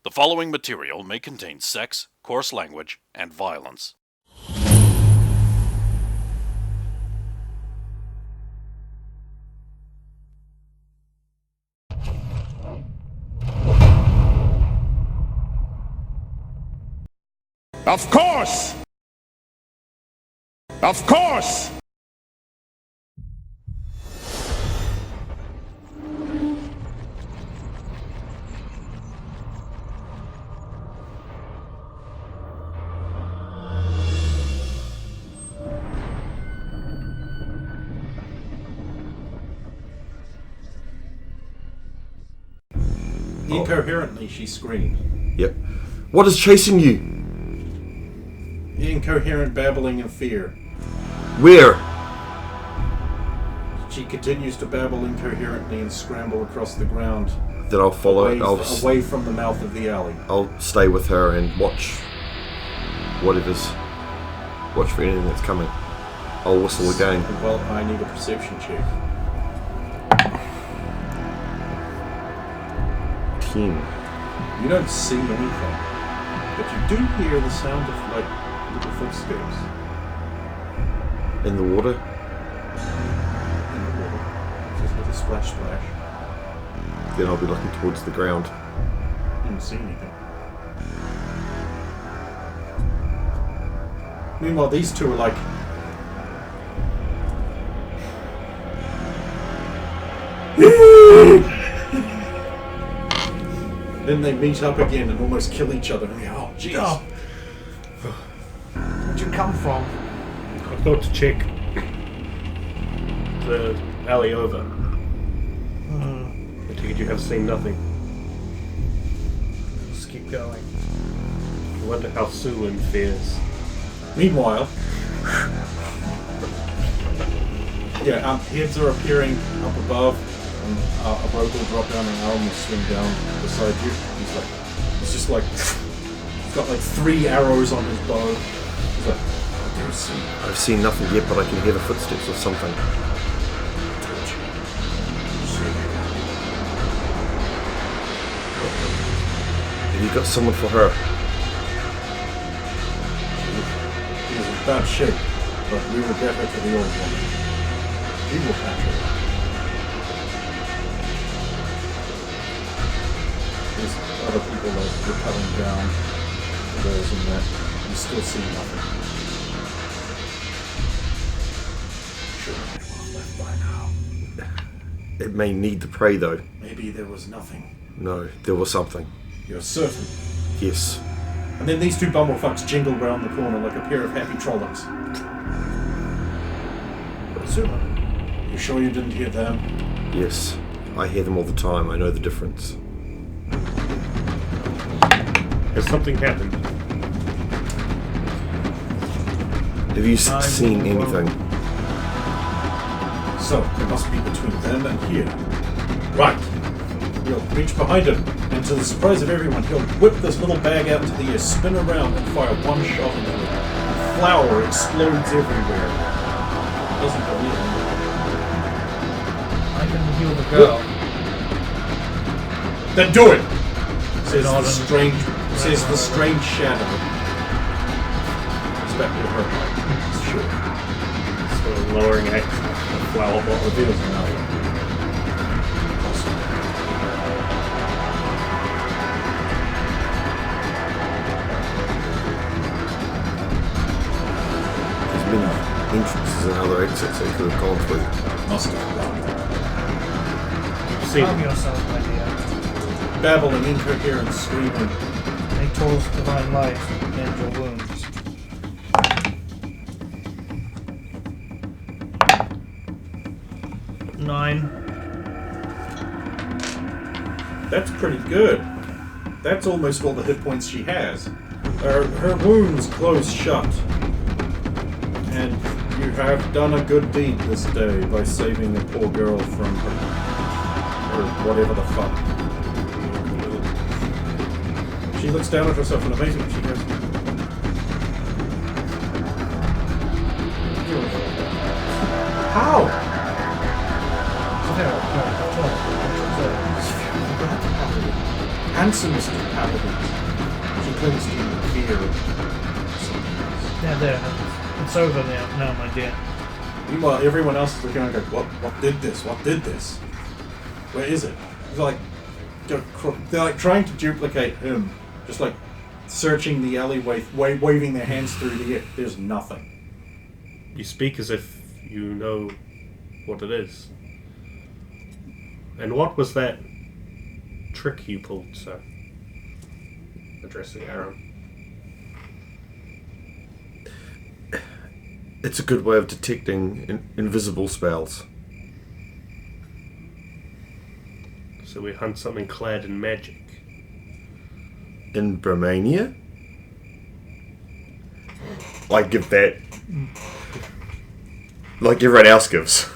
The following material may contain sex, coarse language, and violence. Of course! Of course! Incoherently, she screamed. Yep. What is chasing you? Incoherent babbling of fear. Where? She continues to babble incoherently and scramble across the ground. Then I'll follow it. Away from the mouth of the alley. I'll stay with her and watch whatever's. Watch for anything that's coming. I'll whistle again. Well, I need a perception check. 10. You don't see anything, but you do hear the sound of, like, little footsteps. In the water? In the water. Just with a splash splash. Then I'll be looking towards the ground. You don't see anything. Meanwhile, these two are like... Then they meet up again and almost kill each other. Oh, jeez. Oh. Where'd you come from? I thought to check the alley over. I take it you have seen nothing. Let's keep going. I wonder how Suwin fares. Meanwhile... heads are appearing up above. And a rogue will drop down and an arm will swing down beside you. He's got like 3 arrows on his bow. He's like, what do you see? I've seen nothing yet, but I can hear the footsteps of something. Have you got someone for her? He is in bad shape, but we will get her to the old one. We will catch her. There's other people like rappelling down the walls and that. You still see nothing. Surely they were left by now. It may need to pray though. Maybe there was nothing. No, there was something. You're certain. Yes. And then these two bumblefucks jingle round the corner like a pair of happy trollocs. You sure you didn't hear them? Yes. I hear them all the time. I know the difference. Has something happened? Have you seen anything? So, it must be between them and here. Right. He'll reach behind him, and to the surprise of everyone, he'll whip this little bag out into the air, spin around, and fire one shot into it. Flour explodes everywhere. Doesn't believe him. I can heal the girl. Then do it! Says the strange shadow. It's back to her. Sure. Sort of lowering a flower bottle. Reveals nothing. There's many entrances and other exits they could have gone through. Must have gone. See Calm them. yourself, my dear. Babbling, incoherent, screaming. May Tor's divine light mend your wounds. Nine. That's pretty good. That's almost all the hit points she has. Her wounds close shut. And you have done a good deed this day by saving a poor girl from her whatever the fuck. She looks down at herself in amazement. She goes, how? handsomest of paladins. She clings to you in fear. Yeah, there. It's over now, my dear. Meanwhile, everyone else is looking around going, what did this? What did this? Where is it? It's like, they're like trying to duplicate him. Just like searching the alleyway, waving their hands through the air. There's nothing. You speak as if you know what it is. And what was that trick you pulled, sir? Addressing Aaron. It's a good way of detecting invisible spells. So we hunt something clad in magic. In Bromania? I give that. Like everyone else gives.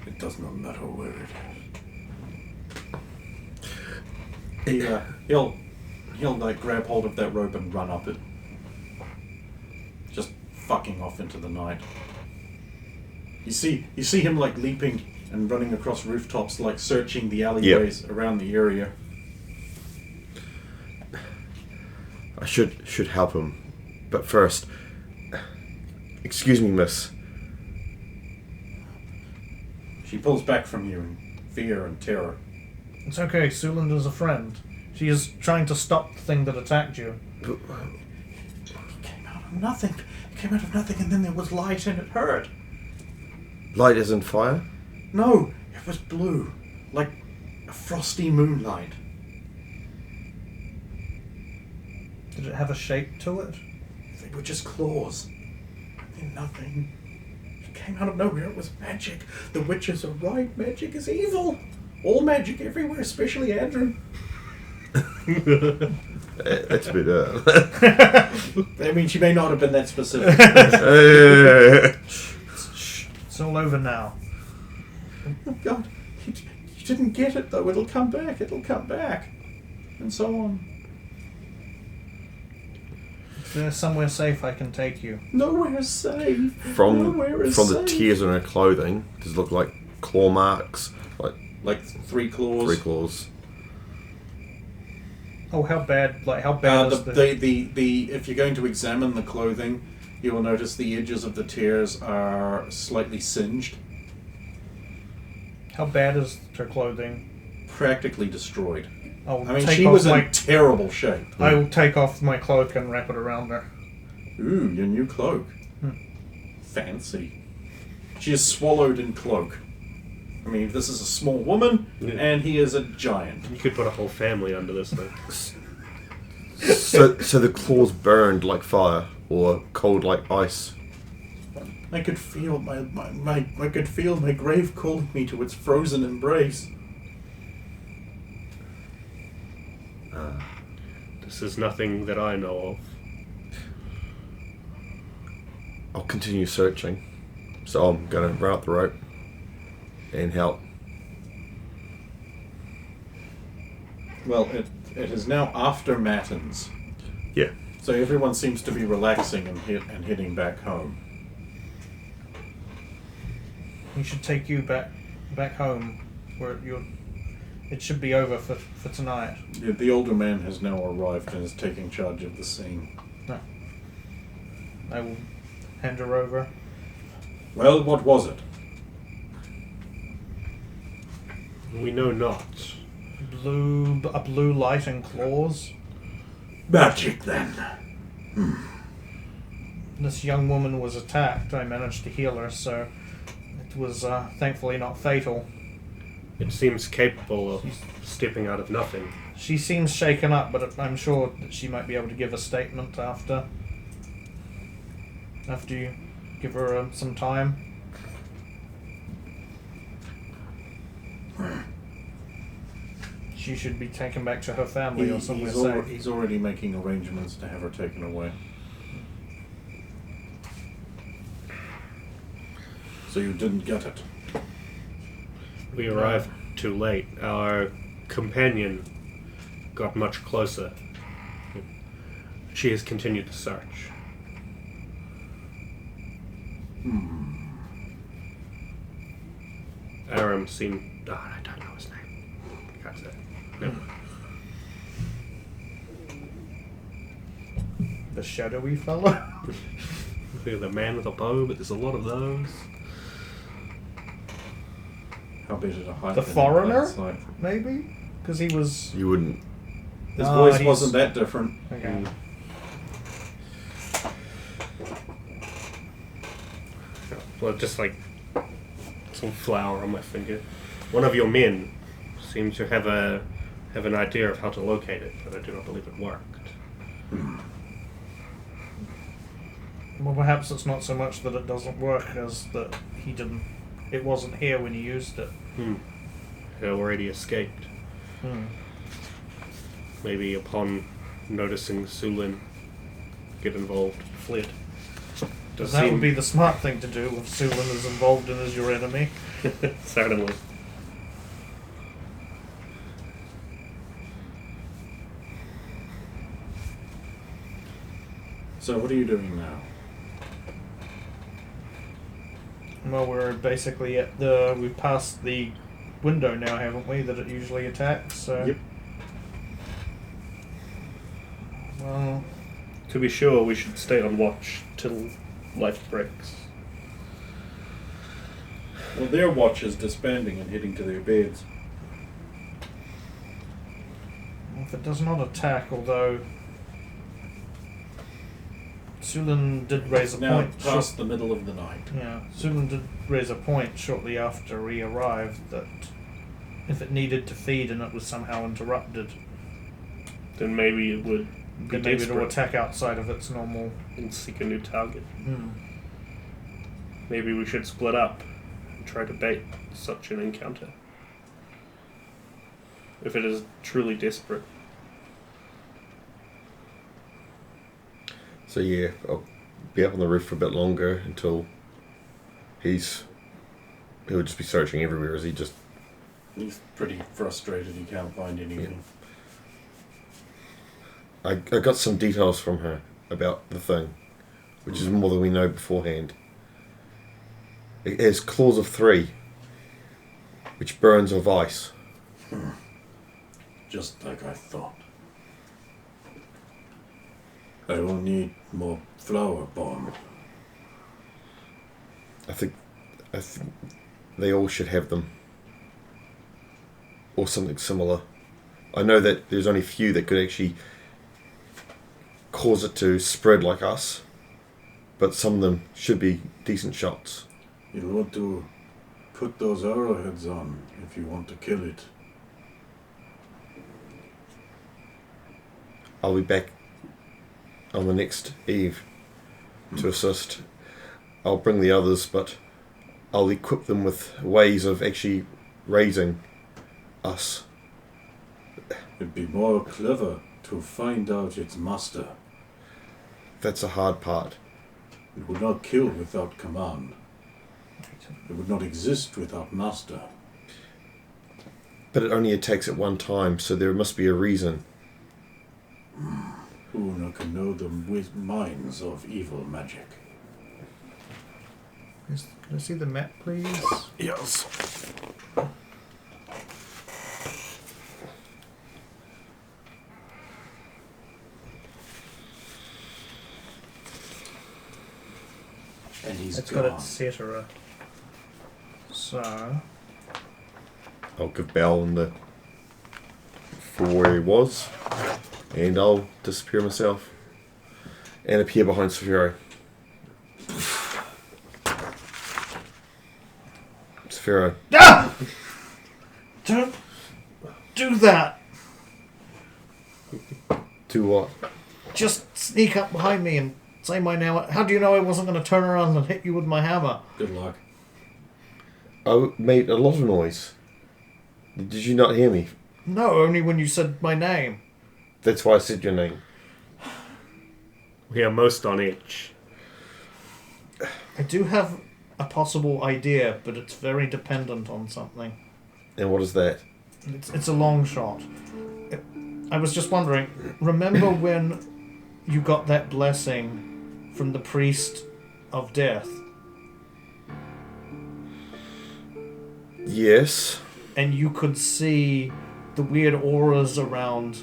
It does not matter where it is. He'll like grab hold of that rope and run up it. Just fucking off into the night. You see him like leaping and running across rooftops, like searching the alleyways around the area. I should help him. But first, excuse me, miss. She pulls back from you in fear and terror. It's okay, Sulander's a friend. She is trying to stop the thing that attacked you. It came out of nothing. It came out of nothing, and then there was light and it hurt. Light isn't fire? No, it was blue. Like a frosty moonlight. Did it have a shape to it? They were just claws. And nothing. It came out of nowhere. It was magic. The witches are right. Magic is evil. All magic everywhere, especially Andrew. That's a bit, I mean, she may not have been that specific. It's all over now. Oh, God. You didn't get it, though. It'll come back. It'll come back. And so on. Is there somewhere safe I can take you? Nowhere is safe. From Nowhere is the safe. tears on her clothing, does it look like claw marks? Like 3 claws. 3 claws. Oh, how bad? Like how bad is the if you're going to examine the clothing, you will notice the edges of the tears are slightly singed, How bad is her clothing? practically destroyed. I'll I mean, take she off was my. in terrible shape. I will take off my cloak and wrap it around her. Ooh, your new cloak. Fancy. She is swallowed in cloak. I mean, this is a small woman, and he is a giant. You could put a whole family under this thing. So the claws burned like fire, or cold like ice. I could feel my grave calling me to its frozen embrace. This is nothing that I know of. I'll continue searching. So I'm gonna run up the rope and help. Well, it is now after matins, Yeah. so everyone seems to be relaxing and heading back home. We should take you back home, where it should be over for tonight. The older man has now arrived and is taking charge of the scene. No. I will hand her over. Well, what was it? We know not. A blue light and claws. Magic, then. This young woman was attacked. I managed to heal her, so it was thankfully not fatal. It seems capable of stepping out of nothing. She seems shaken up, but I'm sure that she might be able to give a statement after you give her some time. She should be taken back to her family or somewhere safe. He's already making arrangements to have her taken away. So you didn't get it? We arrived too late. Our companion got much closer. She has continued to search. Aram seemed... I don't know his name. that's it. No. The shadowy fellow? The man with a bow, but there's a lot of those. How better to hide The than in foreigner? plain sight? Maybe? Because he was... You wouldn't. His Ah, voice he's- wasn't that different. Okay. Well, just like some flour on my finger. One of your men seems to have an idea of how to locate it, but I do not believe it worked. Well, perhaps it's not so much that it doesn't work as that he didn't... It wasn't here when he used it. He already escaped. Maybe upon noticing Sulin get involved, fled. Does That seem would be the smart thing to do if Sulin is involved and is your enemy. certainly. So what are you doing now? Well, we're basically at the... We've passed the window now, haven't we, that it usually attacks, so... Yep. Well, To be sure, we should stay on watch till light breaks. Well, their watch is disbanding and heading to their beds. if it does not attack, although... Sulin did raise a Now point... past the middle of the night. Yeah, Sulin did raise a point shortly after we arrived that if it needed to feed and it was somehow interrupted, Then maybe it would be then maybe it'll desperate attack outside of its normal... and seek a new target. Hmm. Maybe we should split up and try to bait such an encounter. If it is truly desperate. So yeah, I'll be up on the roof for a bit longer until he'll just be searching everywhere as he just... He's pretty frustrated he can't find anything. I got some details from her about the thing, which is more than we know beforehand. It has claws of 3, which burns of ice. Just like I thought. I will need more flower bomb. I think they all should have them. Or something similar. I know that there's only few that could actually cause it to spread like us, but some of them should be decent shots. You'll want to put those arrowheads on if you want to kill it. I'll be back on the next eve to assist. I'll bring the others, but I'll equip them with ways of actually raising us. It'd be more clever to find out its master. That's a hard part. It would not kill without command. It would not exist without master. But it only attacks at one time, so there must be a reason. Who can know the minds of evil magic? Can I see the map, please? Yes. And he's It's gone. got etc. So... I'll give Bell and the for where he was, and I'll disappear myself and appear behind Saphira. Saphira, Ah! Don't do that! do what? Just sneak up behind me and say my name. How do you know I wasn't going to turn around and hit you with my hammer? Good luck. I made a lot of noise. Did you not hear me? No, only when you said my name. That's why I said your name. We are most on edge. I do have a possible idea, but it's very dependent on something. And what is that? It's a long shot. I was just wondering, remember when you got that blessing from the priest of death? Yes. And you could see the weird auras around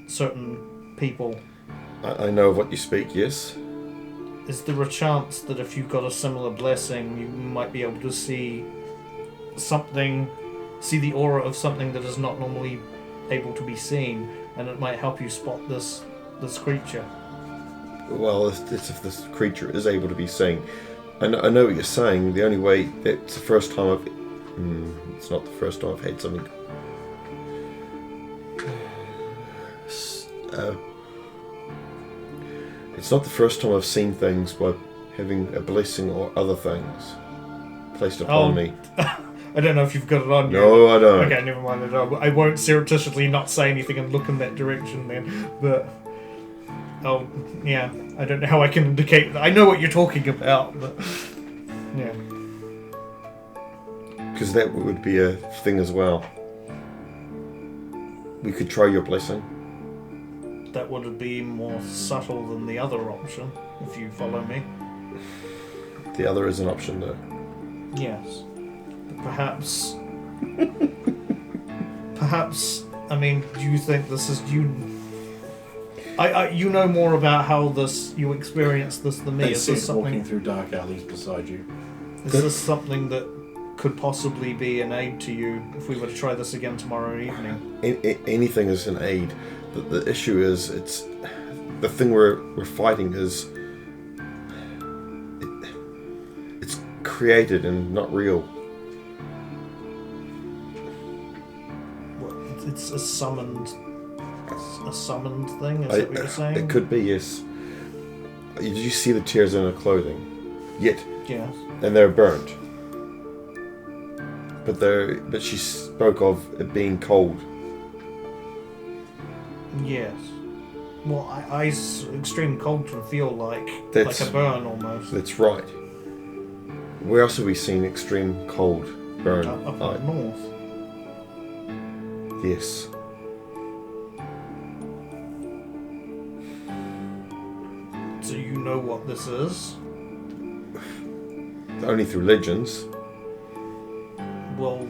certain people. I know of what you speak, yes. Is there a chance that if you got a similar blessing, you might be able to see the aura of something that is not normally able to be seen, and it might help you spot this creature? Well, if this creature is able to be seen. I know what you're saying. The only way... It's the first time it's not the first time I've had something... it's not the first time I've seen things by having a blessing or other things placed upon me. I don't know if you've got it on you. No, I don't. Okay, never mind. I won't surreptitiously not say anything and look in that direction then. But... Oh, yeah. I don't know how I can indicate that. I know what you're talking about, but... Yeah. Because that would be a thing as well. We could try your blessing. That would be more subtle than the other option, if you follow me. The other is an option, though. Yes. Perhaps... Perhaps... I mean, do you think this is... You know more about how you experience this than me. They Is see this walking something... through dark alleys beside you. Is this something that could possibly be an aid to you if we were to try this again tomorrow evening? Anything is an aid. The issue is, it's the thing we're fighting is it's created and not real. What, it's a summoned thing. Is that what you're saying? It could be, yes. Did you see the tears in her clothing? Yes. And they're burnt. But she spoke of it being cold. Yes. Well, extreme cold can feel like a burn almost. That's right. Where else have we seen extreme cold burn? Up north. Yes. So you know what this is? Only through legends. Well,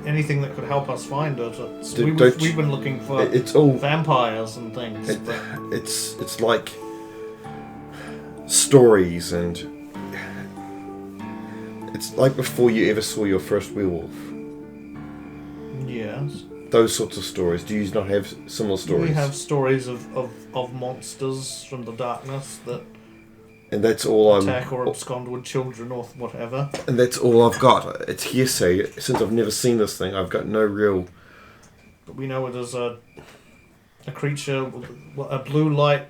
anything that could help us find it. We've been looking for vampires and things. It's like stories, and it's like before you ever saw your first werewolf. Yes. Those sorts of stories. Do you not have similar stories? We have stories of monsters from the darkness that and that's all attack or abscond with children or whatever. And that's all I've got. It's hearsay. Since I've never seen this thing, I've got no real... But we know it is a creature, a blue light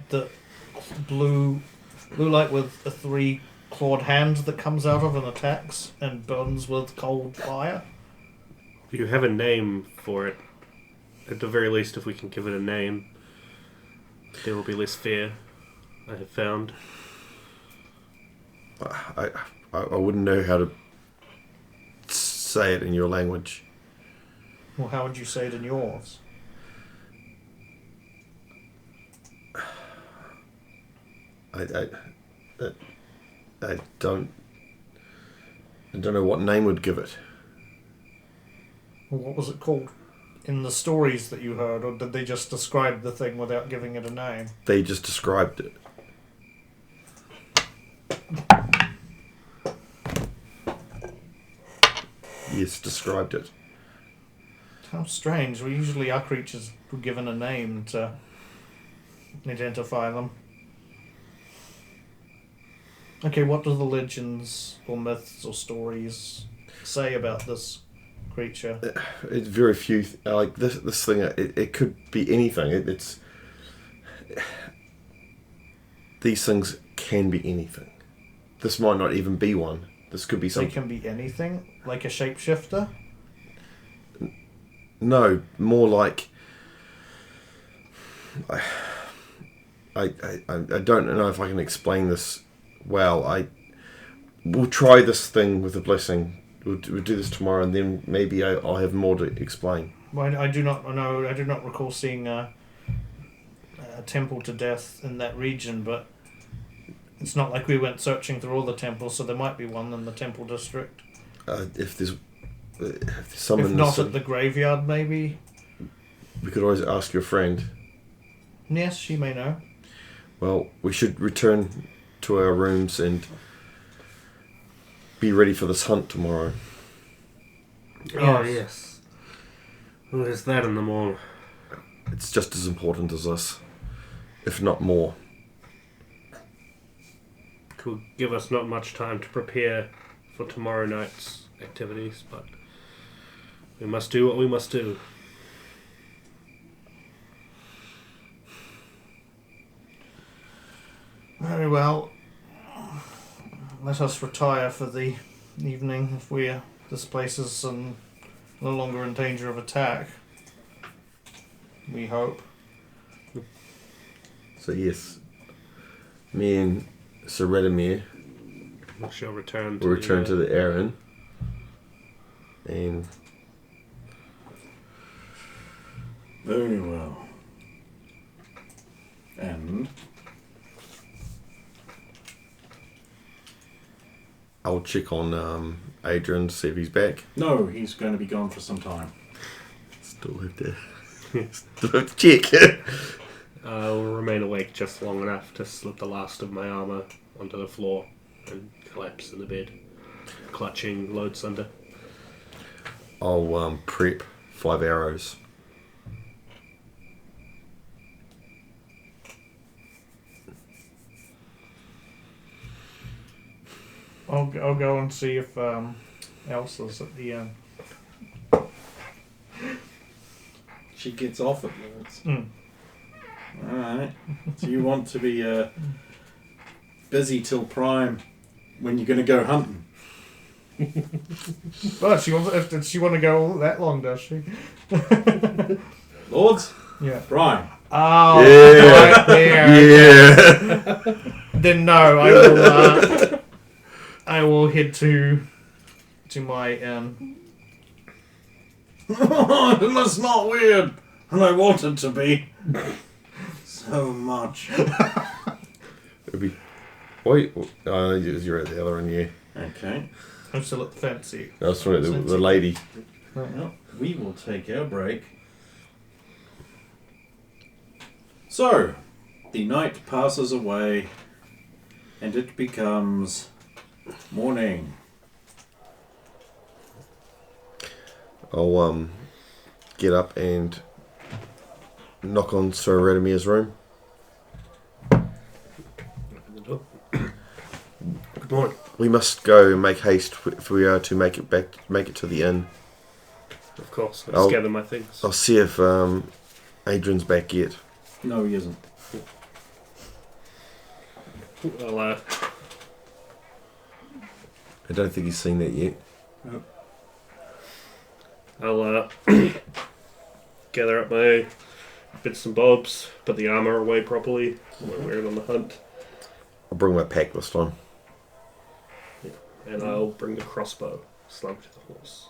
with a 3 clawed hand that comes out of and attacks and burns with cold fire. You have a name for it. At the very least, if we can give it a name, there will be less fear, I have found. I wouldn't know how to say it in your language. Well, how would you say it in yours? I don't know what name would give it. Well, what was it called in the stories that you heard, or did they just describe the thing without giving it a name? They just described it. Yes, described it. How strange. Usually our creatures were given a name to identify them. Okay, what do the legends or myths or stories say about this creature? It's very few. Like this thing, it could be anything. It's these things can be anything. This might not even be one. This could be something. They can be anything, like a shapeshifter. No, more like I don't know if I can explain this well. We'll try this thing with a blessing. We'll do this tomorrow, and then maybe I'll have more to explain. Well, I do not know. I do not recall seeing a temple to death in that region, but it's not like we went searching through all the temples, so there might be one in the temple district. If there's Someone If not at the graveyard, maybe. we could always ask your friend. Yes, she may know. Well, we should return to our rooms and be ready for this hunt tomorrow. Oh, yes. Who is that in the morning? It's just as important as us, if not more. Could give us not much time to prepare for tomorrow night's activities, but we must do what we must do. Very well. Let us retire for the evening if this place is no longer in danger of attack. We hope. So yes, me and Sir Redimir We shall return will return to the Aaron, and Very well. And I'll check on Adrian to see if he's back. no, he's going to be gone for some time. Still have to check. I'll remain awake just long enough to slip the last of my armor onto the floor and collapse in the bed, clutching loads under. I'll prep 5 arrows. I'll go and see if Elsa's at the end. She gets off at Lords. Mm. Alright. So you want to be busy till prime when you're going to go hunting? But does she want to go all that long, does she? Lords? Yeah. Prime. Oh, Yeah. right there. Yeah. Then no, I will head to my That's not weird. And I want it to be. So much. It'd be. Wait, you're at the other one, yeah. Okay. I'm still at the fancy. That's right, the lady. Well, we will take our break. So, the night passes away, and it becomes morning. I'll get up and knock on Sir Radimir's room. Open the door. Good morning. We must go and make haste if we are to make it to the inn. Of course, I'll- gather my things. I'll see if Adrian's back yet. No, he isn't. I'll I don't think he's seen that yet. I'll gather up my bits and bobs, put the armor away properly when we're on the hunt, I'll bring my pack this time. and I'll bring the crossbow slung to the horse.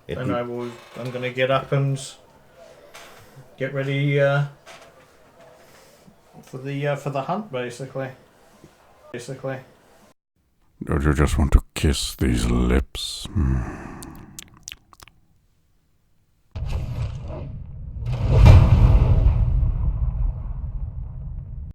And I'm gonna get up and get ready for the hunt, basically. Don't you just want to kiss these lips?